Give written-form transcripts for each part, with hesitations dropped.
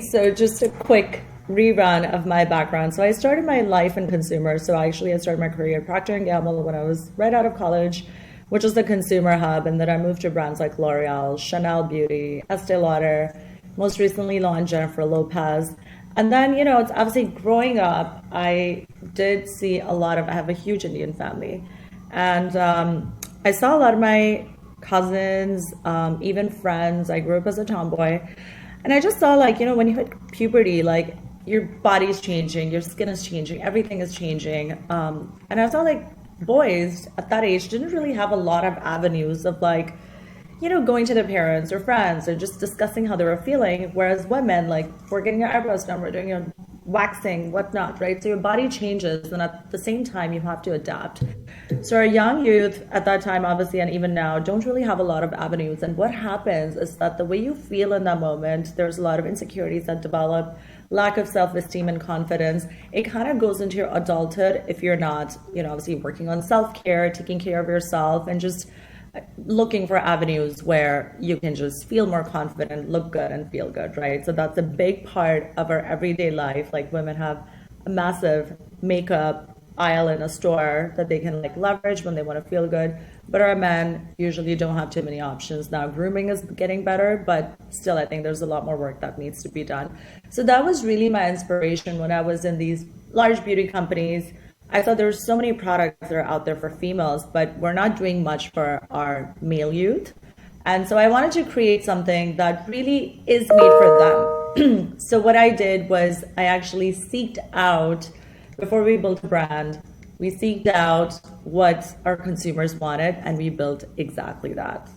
So just a quick rerun of my background. So I started my life in consumer. So actually I started my career at Procter& Gamble when I was right out of college, which is the consumer hub. And then I moved to brands like L'Oreal, Chanel Beauty, Estee Lauder, most recently launched Jennifer Lopez. And then, it's obviously growing up, I did see a lot of, I have a huge Indian family. And I saw a lot of my cousins, even friends. I grew up as a tomboy. And I just saw when you hit puberty, your body's changing, your skin is changing, everything is changing. And I saw boys at that age didn't really have a lot of avenues of going to their parents or friends or just discussing how they were feeling. Whereas women, we're getting your eyebrows done, we're doing your waxing, whatnot, right? So your body changes, and at the same time, you have to adapt. So our young youth at that time, obviously, and even now, don't really have a lot of avenues. And what happens is that the way you feel in that moment, there's a lot of insecurities that develop, lack of self-esteem and confidence. It kind of goes into your adulthood if you're not, obviously working on self-care, taking care of yourself, and just looking for avenues where you can just feel more confident, look good, and feel good, right? So that's a big part of our everyday life. Women have a massive makeup aisle in a store that they can leverage when they want to feel good, but our men usually don't have too many options. Now grooming is getting better, but still I think there's a lot more work that needs to be done. So that was really my inspiration when I was in these large beauty companies. I thought there's so many products that are out there for females, but we're not doing much for our male youth. And so I wanted to create something that really is made for them. So what I did was I actually seeked out, before we built a brand, we seeked out what our consumers wanted, and we built exactly that.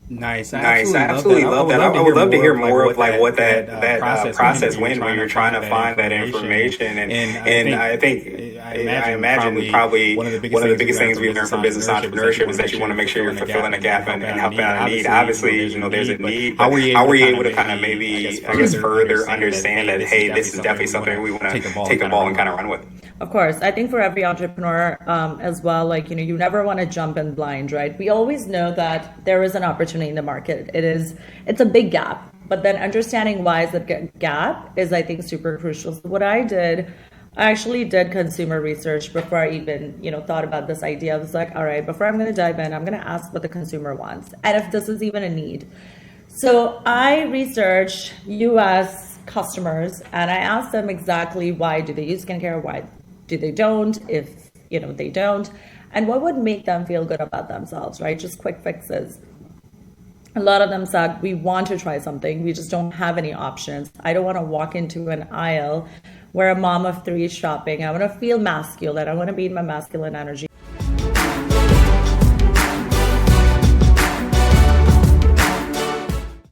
Nice. I absolutely love that. I would love to hear more of what that process went when you're trying to find that information. And I imagine probably one of the biggest things we learn from business entrepreneurship is that you want to make sure you're fulfilling a gap and helping out a need. Obviously, there's a need. How were you able to kind of maybe, further understand that, hey, this is definitely something we want to take a ball and kind of run with? Of course, I think for every entrepreneur as well, you never want to jump in blind, right? We always know that there is an opportunity in the market. It's a big gap, but then understanding why is that gap is, I think, super crucial. So what I actually did consumer research before I even, thought about this idea. I was like, all right, before I'm going to dive in, I'm going to ask what the consumer wants and if this is even a need. So I researched US customers and I asked them exactly why do they use skincare, why do they don't, if they don't, and what would make them feel good about themselves, right? Just quick fixes. A lot of them said, we want to try something, we just don't have any options. I don't want to walk into an aisle where a mom of three is shopping. I want to feel masculine, I want to be in my masculine energy.